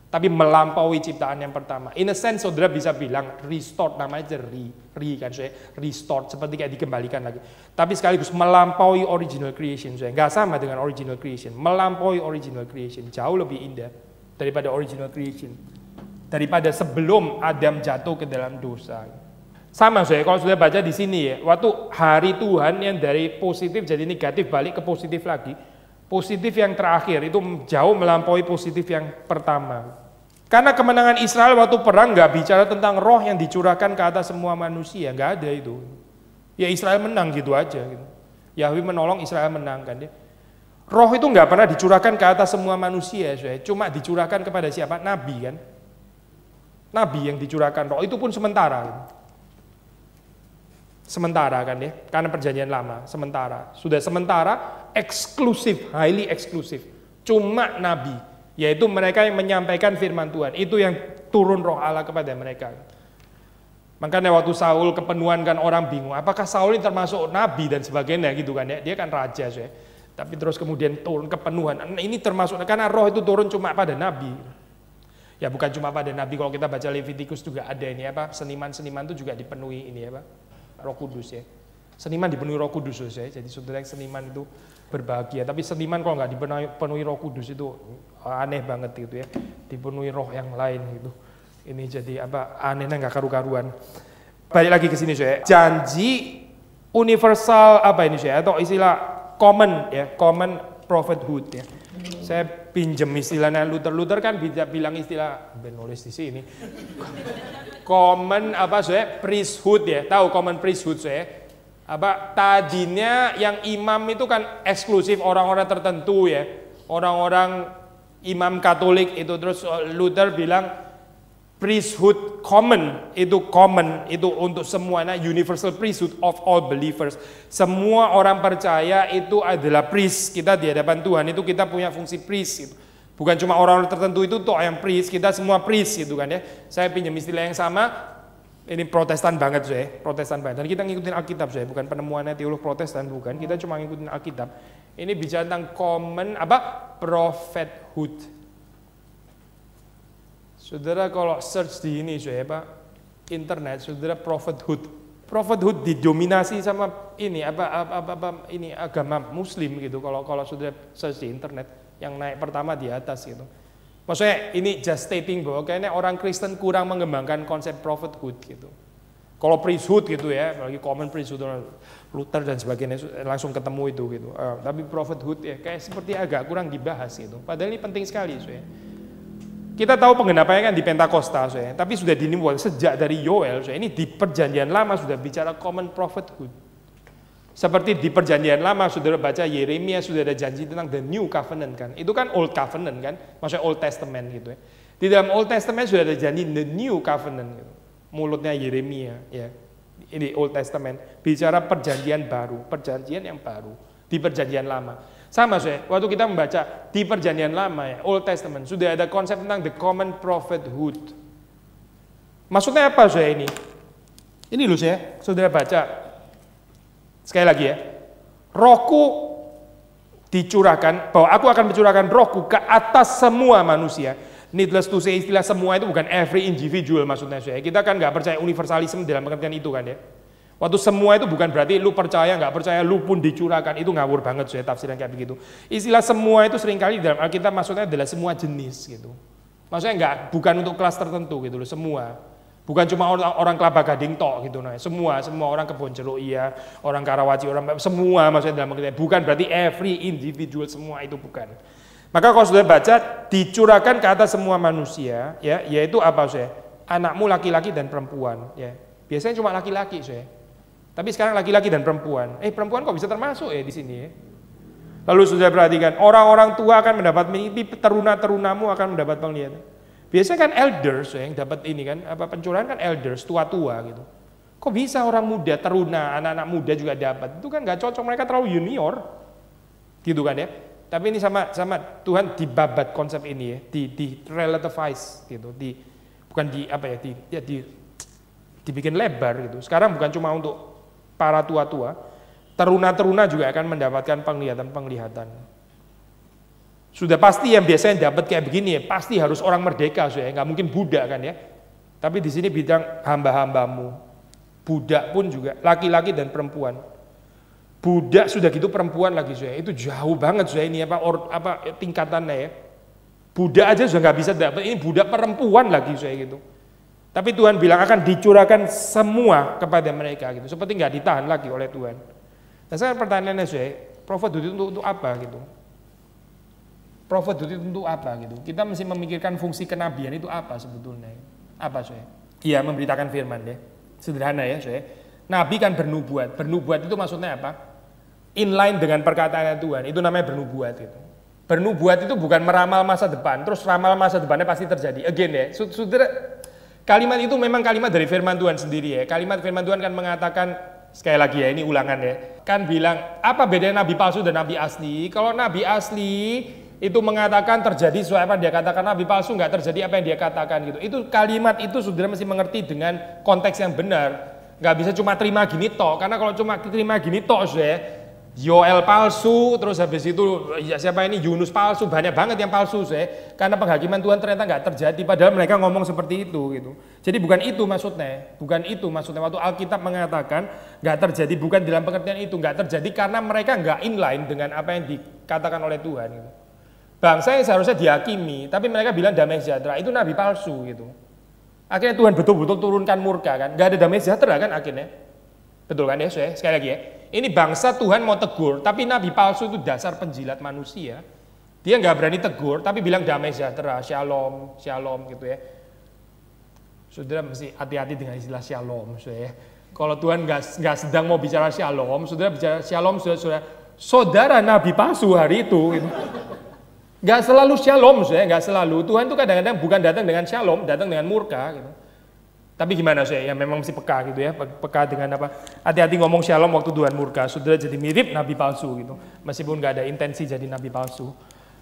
tapi melampaui ciptaan yang pertama. In a sense saudara bisa bilang restore, namanya kan restore, seperti kayak dikembalikan lagi. Tapi sekaligus melampaui original creation, nggak sama dengan original creation. Melampaui original creation jauh lebih indah daripada original creation, daripada sebelum Adam jatuh ke dalam dosa. Sama kalau sudah baca di sini ya, waktu hari Tuhan yang dari positif jadi negatif balik ke positif lagi. Positif yang terakhir itu jauh melampaui positif yang pertama. Karena kemenangan Israel waktu perang nggak bicara tentang roh yang dicurahkan ke atas semua manusia, nggak ada itu. Ya Israel menang gitu aja. Gitu. Yahweh menolong, Israel menang kan ya. Roh itu nggak pernah dicurahkan ke atas semua manusia, cuma dicurahkan kepada siapa? Nabi kan. Nabi yang dicurahkan roh itu pun sementara. Gitu. Sementara kan ya, karena perjanjian lama, sementara. Sudah sementara, eksklusif, highly eksklusif. Cuma nabi, yaitu mereka yang menyampaikan firman Tuhan. Itu yang turun roh Allah kepada mereka. Makanya waktu Saul kepenuhan kan orang bingung, apakah Saul ini termasuk nabi dan sebagainya gitu kan ya. Dia kan raja tapi terus kemudian turun kepenuhan. Ini termasuk, karena roh itu turun cuma pada nabi. Ya bukan cuma pada nabi, kalau kita baca Levitikus juga ada ini seniman-seniman itu juga dipenuhi ini Roh Kudus ya. Seniman dipenuhi Roh Kudus ya. Jadi saudara yang seniman itu berbahagia. Tapi seniman kalau nggak dipenuhi Roh Kudus itu aneh banget gitu ya. Dipenuhi roh yang lain gitu. Ini jadi anehnya nggak karu-karuan. Balik lagi ke sini janji universal atau istilah common ya, common prophethood ya. Saya pinjem istilahnya Luther kan bilang istilah nulis di sini. Common priesthood ya. Tahu common priesthood tadinya yang imam itu kan eksklusif orang-orang tertentu ya. Orang-orang imam Katolik itu, terus Luther bilang priesthood common itu untuk semuanya, universal priesthood of all believers. Semua orang percaya itu adalah priest. Kita di hadapan Tuhan itu kita punya fungsi priest gitu. Bukan cuma orang-orang tertentu itu toh yang priest, kita semua priest gitu kan ya. Saya pinjam istilah yang sama, ini Protestan banget Protestan banget. Dan kita ngikutin Alkitab bukan penemuannya teolog Protestan, bukan. Kita cuma ngikutin Alkitab. Ini bicara tentang common prophethood. Saudara kalau search di ini internet, saudara prophethood didominasi sama ini ini agama Muslim gitu. Kalau saudara search di internet, yang naik pertama di atas gitu. Maksudnya ini just stating bahwa kayaknya orang Kristen kurang mengembangkan konsep prophethood gitu. Kalau priesthood gitu ya, apalagi common priesthood, Luther dan sebagainya langsung ketemu itu gitu. Tapi prophethood ya kayak seperti agak kurang dibahas gitu. Padahal ini penting sekali Kita tahu penggenapannya kan di Pentakosta tapi sudah dibuat sejak dari Yoel ini di perjanjian lama sudah bicara common prophethood. Seperti di perjanjian lama, saudara baca Yeremia sudah ada janji tentang the new covenant kan. Itu kan old covenant kan, maksudnya old testament gitu ya. Di dalam old testament sudah ada janji the new covenant gitu. Mulutnya Yeremia ya. Ini old testament bicara perjanjian baru, perjanjian yang baru di perjanjian lama. Sama saya, waktu kita membaca di perjanjian lama ya, old testament sudah ada konsep tentang the common prophethood. Maksudnya apa saya ini? Ini loh saya, saudara baca. Sekali lagi ya, rohku dicurahkan, bahwa aku akan mencurahkan rohku ke atas semua manusia. Needless to say, istilah semua itu bukan every individual maksudnya saya. Kita kan nggak percaya universalisme dalam pengertian itu kan ya. Waktu semua itu bukan berarti lu percaya, nggak percaya, lu pun dicurahkan. Itu ngawur banget saya tafsiran kayak begitu. Istilah semua itu seringkali dalam Alkitab maksudnya adalah semua jenis gitu. Maksudnya bukan untuk kelas tertentu gitu loh, semua. Bukan cuma orang Kelapa Gading tok gitu, nah semua orang Kebon Jeruk iya, orang Karawaci, orang semua maksudnya dalam pengertian, bukan berarti every individual semua itu bukan. Maka kalau sudah baca dicurahkan ke atas semua manusia, ya, yaitu apa saya? Anakmu laki-laki dan perempuan, ya. Biasanya cuma laki-laki saya. Tapi sekarang laki-laki dan perempuan. Perempuan kok bisa termasuk ya di sini ya? Lalu sudah perhatikan, orang-orang tua akan mendapat mimpi, teruna-terunamu akan mendapat penglihatan. Biasanya kan elders yang dapat ini kan, apa pencurahan kan elders, tua-tua gitu. Kok bisa orang muda, teruna, anak-anak muda juga dapat? Itu kan nggak cocok, mereka terlalu junior. Gitu kan ya. Tapi ini sama Tuhan dibabat konsep ini ya, di relativize gitu, bukan di apa ya, dibikin lebar gitu. Sekarang bukan cuma untuk para tua-tua, teruna-teruna juga akan mendapatkan penglihatan. Sudah pasti yang biasanya dapat kayak begini ya, pasti harus orang merdeka saya, nggak mungkin budak kan ya. Tapi di sini bidang hamba-hambamu, budak pun juga laki-laki dan perempuan. Budak sudah gitu perempuan lagi saya, itu jauh banget saya ini apa tingkatannya ya. Budak aja sudah nggak bisa dapat, ini budak perempuan lagi saya gitu. Tapi Tuhan bilang akan dicurahkan semua kepada mereka gitu, seperti nggak ditahan lagi oleh Tuhan. Nah sekarang pertanyaannya saya, prophet itu untuk apa gitu? Prophet itu untuk apa gitu? Kita mesti memikirkan fungsi kenabian itu apa sebetulnya? Apa saya? Iya, memberitakan firman ya. Sederhana ya saya. Nabi kan bernubuat. Bernubuat itu maksudnya apa? Inline dengan perkataan Tuhan. Itu namanya bernubuat itu. Bernubuat itu bukan meramal masa depan. Terus ramal masa depannya pasti terjadi. Again ya, saudara, kalimat itu memang kalimat dari firman Tuhan sendiri ya. Kalimat firman Tuhan kan mengatakan, sekali lagi ya, ini ulangan ya. Kan bilang, apa bedanya nabi palsu dan nabi asli? Kalau nabi asli itu mengatakan terjadi sesuai apa yang dia katakan, nabi palsu nggak terjadi apa yang dia katakan gitu. Itu kalimat itu saudara mesti mengerti dengan konteks yang benar. Nggak bisa cuma terima gini tok, karena kalau cuma terima gini tok saya, Yoel palsu, terus habis itu ya siapa ini Yunus palsu, banyak banget yang palsu saya. Karena penghakiman Tuhan ternyata nggak terjadi, padahal mereka ngomong seperti itu gitu. Jadi bukan itu maksudnya, waktu Alkitab mengatakan nggak terjadi, bukan dalam pengertian itu nggak terjadi karena mereka nggak inline dengan apa yang dikatakan oleh Tuhan gitu. Bangsa yang seharusnya dihakimi, tapi mereka bilang damai sejahtera, itu nabi palsu gitu. Akhirnya Tuhan betul-betul turunkan murka kan, nggak ada damai sejahtera kan akhirnya. Betul kan ya, sekali lagi ya. Ini bangsa Tuhan mau tegur, tapi nabi palsu itu dasar penjilat manusia. Dia nggak berani tegur, tapi bilang damai sejahtera, shalom, shalom gitu ya. Saudara mesti hati-hati dengan istilah shalom, ya. Kalau Tuhan nggak sedang mau bicara shalom, saudara bicara shalom, saudara nabi palsu hari itu. Gitu. Gak selalu shalom, saya nggak selalu. Tuhan tuh kadang-kadang bukan datang dengan shalom, datang dengan murka. Gitu. Tapi gimana saya? Ya memang mesti peka gitu ya, peka dengan apa? Hati-hati ngomong shalom waktu Tuhan murka. Saudara jadi mirip nabi palsu gitu, meskipun nggak ada intensi jadi nabi palsu.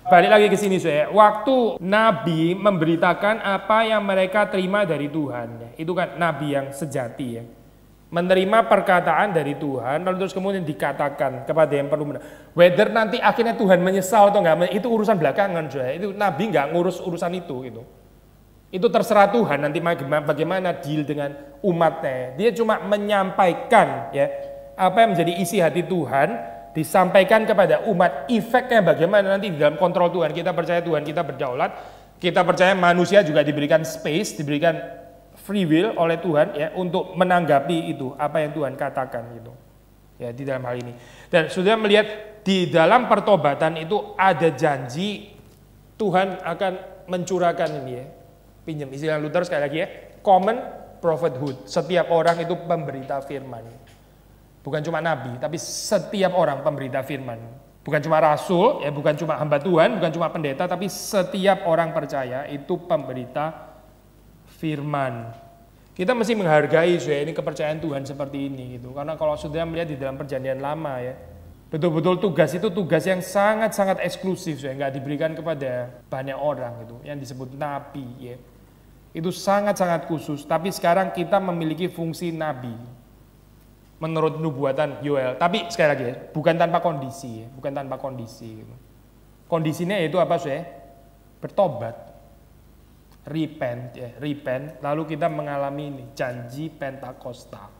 Balik lagi ke sini saya. Waktu nabi memberitakan apa yang mereka terima dari Tuhan, ya. Itu kan nabi yang sejati ya. Menerima perkataan dari Tuhan, lalu terus kemudian dikatakan kepada yang perlu benar. Whether nanti akhirnya Tuhan menyesal atau enggak, itu urusan belakangan, saudara. Itu Nabi enggak ngurus urusan itu, gitu. Itu terserah Tuhan nanti bagaimana deal dengan umatnya. Dia cuma menyampaikan ya apa yang menjadi isi hati Tuhan, disampaikan kepada umat. Efeknya bagaimana nanti di dalam kontrol Tuhan. Kita percaya Tuhan kita berdaulat, kita percaya manusia juga diberikan space, diberikan free will oleh Tuhan ya untuk menanggapi itu apa yang Tuhan katakan gitu ya di dalam hal ini. Dan sudah melihat di dalam pertobatan itu ada janji Tuhan akan mencurahkan ini ya, pinjam istilah Luther sekali lagi ya, common prophethood. Setiap orang itu pemberita firman. Bukan cuma nabi, tapi setiap orang pemberita firman. Bukan cuma rasul, ya bukan cuma hamba Tuhan, bukan cuma pendeta, tapi setiap orang percaya itu pemberita firman. Kita mesti menghargai ini kepercayaan Tuhan seperti ini gitu. Karena kalau sudah melihat di dalam perjanjian lama ya, betul-betul tugas itu tugas yang sangat-sangat eksklusif, nggak diberikan kepada banyak orang gitu, yang disebut nabi ya. Itu sangat-sangat khusus, tapi sekarang kita memiliki fungsi nabi. Menurut nubuatan Yoel, tapi sekali lagi ya, bukan tanpa kondisi ya, bukan tanpa kondisi gitu. Kondisinya yaitu apa bertobat, repent ya, repent, lalu kita mengalami ini janji Pentakosta.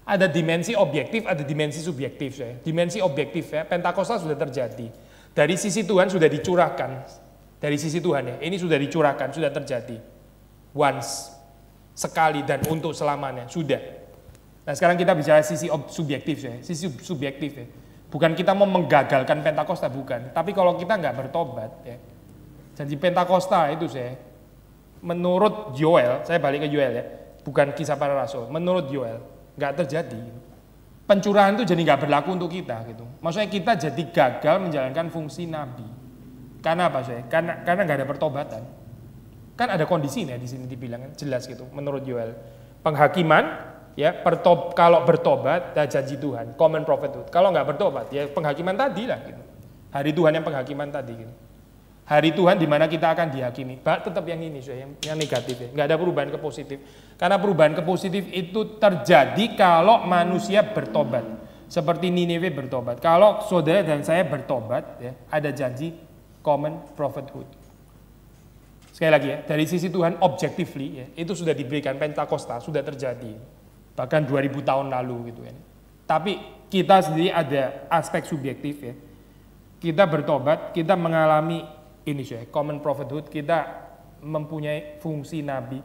Ada dimensi objektif, ada dimensi subjektif ya. Dimensi objektif ya, Pentakosta sudah terjadi. Dari sisi Tuhan sudah dicurahkan. Dari sisi Tuhan ya, ini sudah dicurahkan, sudah terjadi. Once, sekali dan untuk selamanya, sudah. Nah sekarang kita bicara sisi subjektif ya, sisi subjektif ya. Bukan kita mau menggagalkan Pentakosta, bukan. Tapi kalau kita nggak bertobat ya, janji Pentakosta itu menurut Yoel, saya balik ke Yoel ya, bukan Kisah Para Rasul. Menurut Yoel nggak terjadi. Pencurahan itu jadi nggak berlaku untuk kita gitu. Maksudnya kita jadi gagal menjalankan fungsi nabi. Karena apa Karena nggak ada pertobatan. Kan ada kondisinya di sini dibilang jelas gitu. Menurut Yoel, penghakiman. Ya, kalau bertobat, ada janji Tuhan, common prophethood. Kalau nggak bertobat, ya penghakiman tadi lah gitu. Hari Tuhan yang penghakiman tadi gitu. Hari Tuhan di mana kita akan dihakimi. Tetap yang ini, yang negatif ya. Nggak ada perubahan ke positif. Karena perubahan ke positif itu terjadi kalau manusia bertobat. Seperti Niniwe bertobat. Kalau saudara dan saya bertobat, ya, ada janji common prophethood. Sekali lagi ya, dari sisi Tuhan objectively ya, itu sudah diberikan Pentakosta, sudah terjadi. Bahkan 2000 tahun lalu gitu ya. Tapi kita sendiri ada aspek subjektif ya. Kita bertobat, kita mengalami ini common prophethood, kita mempunyai fungsi nabi.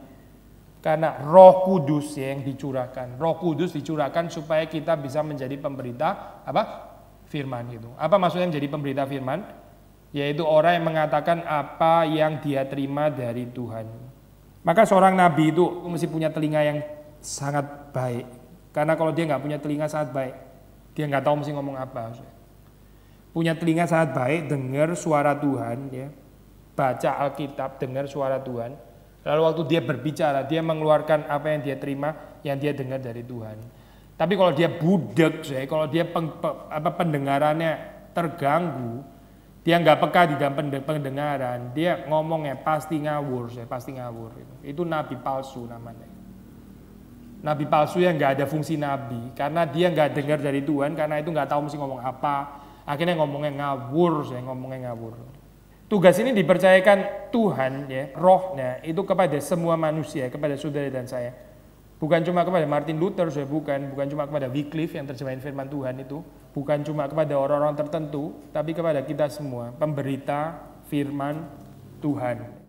Karena Roh Kudus yang dicurahkan. Roh Kudus dicurahkan supaya kita bisa menjadi pemberita firman gitu. Apa maksudnya menjadi pemberita firman? Yaitu orang yang mengatakan apa yang dia terima dari Tuhan. Maka seorang nabi itu mesti punya telinga yang sangat baik, karena kalau dia nggak punya telinga sangat baik, dia nggak tahu mesti ngomong apa. Punya telinga sangat baik, dengar suara Tuhan, ya, baca Alkitab, dengar suara Tuhan. Lalu waktu dia berbicara, dia mengeluarkan apa yang dia terima, yang dia dengar dari Tuhan. Tapi kalau dia budek, kalau dia pendengarannya terganggu, dia nggak peka di dalam pendengaran, dia ngomongnya pasti ngawur, pasti ngawur. Itu nabi palsu namanya. Nabi palsu yang nggak ada fungsi nabi, karena dia nggak dengar dari Tuhan, karena itu nggak tahu mesti ngomong apa, akhirnya ngomongnya ngawur, ngomongnya ngawur. Tugas ini dipercayakan Tuhan, ya, rohnya itu kepada semua manusia, kepada saudara dan saya. Bukan cuma kepada Martin Luther, bukan cuma kepada Wycliffe yang terjemahin firman Tuhan itu, bukan cuma kepada orang-orang tertentu, tapi kepada kita semua, pemberita firman Tuhan.